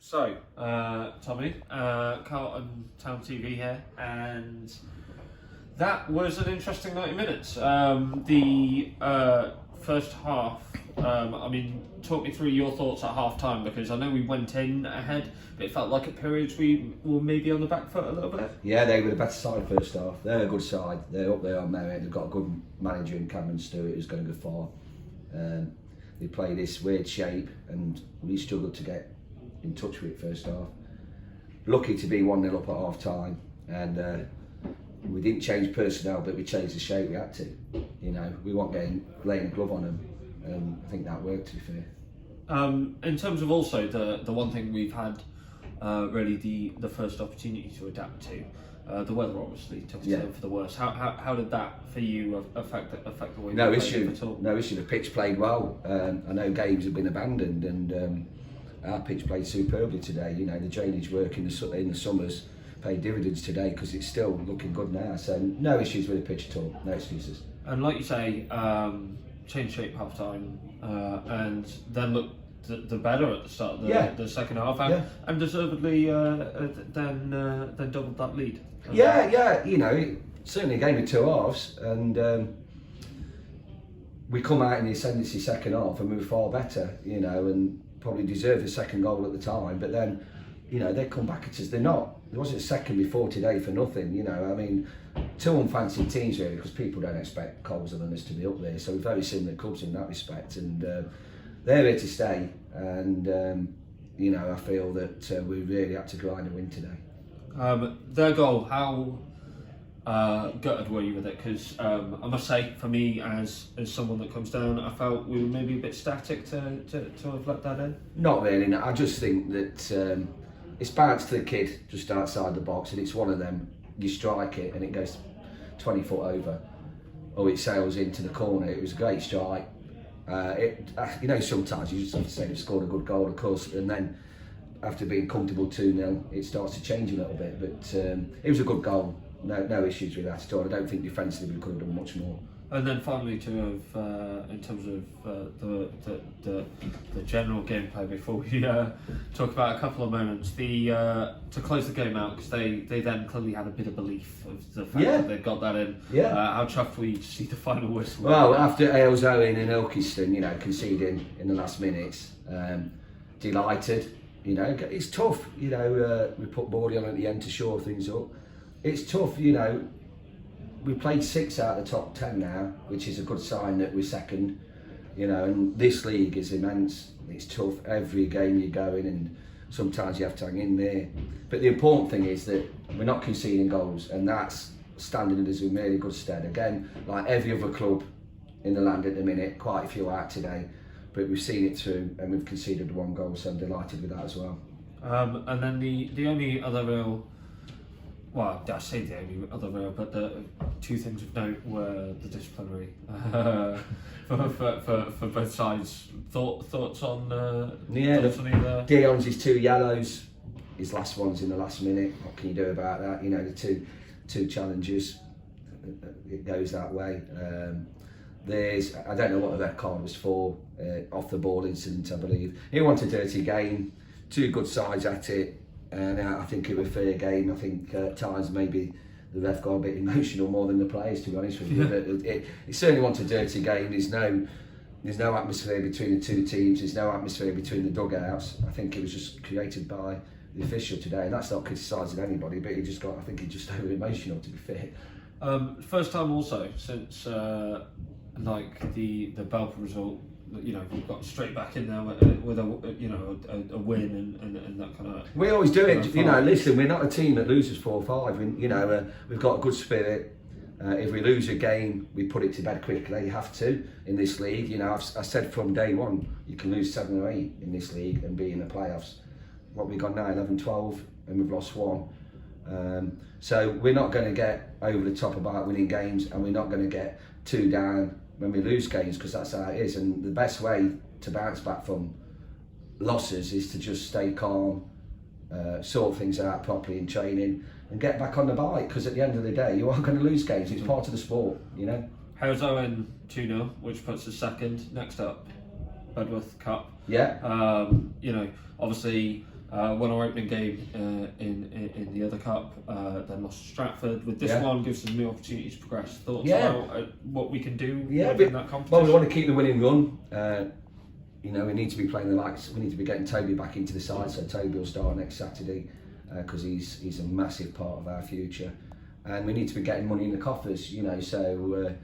So, Tommy, Carlton Town TV here, and that was an interesting 90 minutes. The first half, talk me through your thoughts at half time, because I know we went in ahead, but it felt like at periods we were maybe on the back foot a little bit. Yeah, they were the better side first half. They're a good side. They're up there on merit. They've got a good manager in Cameron Stewart who's going to go far. They play this weird shape and we struggled to get in touch with it first half. Lucky to be 1-0 up at half time, and we didn't change personnel, but we changed the shape. We had to. You know, we weren't laying a glove on them, and I think that worked, to be fair. In terms of also the one thing we've had really the first opportunity to adapt to, the weather obviously took a turn for the worse. How did that for you affect the way? No issue at all. No issue. The pitch played well. I know games have been abandoned, and our pitch played superbly today. You know, the drainage work in the summers paid dividends today because it's still looking good now. So no issues with the pitch at all. No excuses. And like you say, change shape half time, and then looked the better at the start of the second half, and deservedly then doubled that lead. Yeah. You know, certainly a game of two halves, and we come out in the ascendancy second half and we were far better. You know, and probably deserved the second goal at the time, but then, you know, they come back at us. There wasn't a second before today for nothing. You know, I mean, two unfancied teams really, because people don't expect Coleshill and us to be up there. So we're very similar clubs in that respect, and they're here to stay. And you know, I feel that we really had to grind a win today. Their goal, how gutted were you with it? Because I must say, for me, as someone that comes down, I felt we were maybe a bit static to have let that in. Not really. No. I just think that it's bounced to the kid just outside the box, and it's one of them. You strike it and it goes 20 foot over, or it sails into the corner. It was a great strike. You know, sometimes you just have to say they've scored a good goal, of course, and then after being comfortable 2-0, it starts to change a little bit. But it was a good goal. No issues with that at all. I don't think defensively we could have done much more. And then finally, to have, in terms of the general gameplay, before we talk about a couple of moments, to close the game out, because they then clearly had a bit of belief of the fact that they got that in. How chuffed were you to see the final whistle? Well, after Aylesbury and Ilkeston, you know, conceding in the last minutes, delighted. You know, it's tough. You know, we put Bordy on at the end to shore things up. It's tough, you know. We played 6 out of the top 10 now, which is a good sign that we're second. You know, and this league is immense. It's tough. Every game you go in, and sometimes you have to hang in there. But the important thing is that we're not conceding goals, and that's standing us in really good stead. Again, like every other club in the land at the minute, quite a few out today, but we've seen it through, and we've conceded 1 goal, so I'm delighted with that as well. And then the only other real, well, I say the only other real, but the 2 things of note were the disciplinary for both sides. Thoughts on Dion's his 2 yellows, his last one's in the last minute. What can you do about that? You know, the two challenges, it goes that way. I don't know what the red card was for, off the ball incident, I believe. He wanted a dirty game, 2 good sides at it. And I think it was a fair game. I think at times maybe the ref got a bit emotional more than the players, to be honest with you. But it certainly wasn't a dirty game. There's no atmosphere between the 2 teams. There's no atmosphere between the dugouts. I think it was just created by the official today, and that's not criticising anybody. But I think he just over emotional, to be fair. First time also since like the Belper result. You know, we've got straight back in there with a win and that kind of. We always do it. You know, listen, we're not a team that loses 4-5. You know, we've got a good spirit. If we lose a game, we put it to bed quickly. You have to in this league. You know, I said from day one, you can lose 7 or 8 in this league and be in the playoffs. What we've got now, 11-12, and we've lost 1. So we're not going to get over the top about winning games, and we're not going to get 2 down when we lose games, because that's how it is. And the best way to bounce back from losses is to just stay calm, sort things out properly in training, and get back on the bike, because at the end of the day you are going to lose games. It's part of the sport, you know. How's Owen 2-0, which puts us second. Next up, Bedworth Cup. Yeah. You know, obviously won our opening game in the other cup, then lost to Stratford. With this one, gives us a new opportunity to progress. Thoughts about what we can do within that competition? Well, we want to keep the winning run. You know, we need to be playing the likes. We need to be getting Toby back into the side, so Toby will start next Saturday because he's a massive part of our future. And we need to be getting money in the coffers. You know, so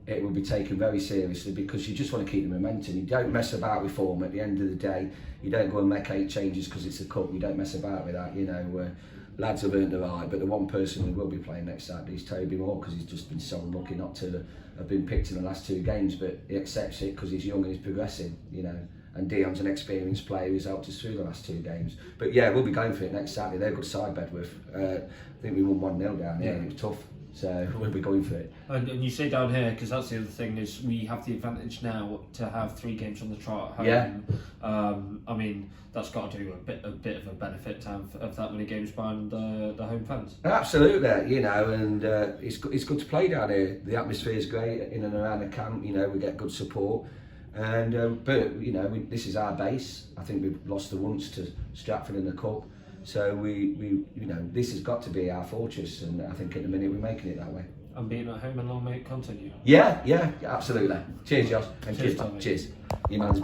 it will be taken very seriously because you just want to keep the momentum. You don't mess about with form. At the end of the day, you don't go and make 8 changes because it's a cup. You don't mess about with that. You know, lads have earned the right, but the one person who will be playing next Saturday is Toby Moore because he's just been so unlucky not to have been picked in the last 2 games. But he accepts it because he's young and he's progressing. You know, and Dion's an experienced player who's helped us through the last 2 games. But yeah, we'll be going for it next Saturday. They're a good side Bedworth. I think we won 1-0 down here. And it was tough. So we'll be going for it. And you say down here, because that's the other thing, is we have the advantage now to have 3 games on the trot at home. Yeah. I mean, that's got to do a bit of a benefit to have that many games behind the home fans. Absolutely, you know, and it's good to play down here. The atmosphere is great in and around the camp. You know, we get good support. And but you know, this is our base. I think we've lost the once to Stratford in the cup. So we you know, this has got to be our fortress, and I think at the minute we're making it that way. And being at home and long may it continue. Yeah, absolutely. Cheers, Josh. And Cheers, Tommy. Cheers. Your man's